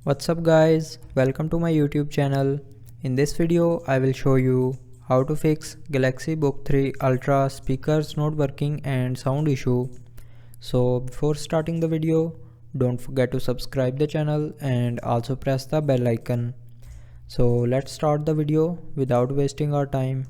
What's up guys, welcome to my YouTube channel. In this video I will show you how to fix Galaxy Book 3 Ultra speakers not working and sound issue. So before starting the video, don't forget to subscribe the channel and also press the bell icon. So let's start the video without wasting our time.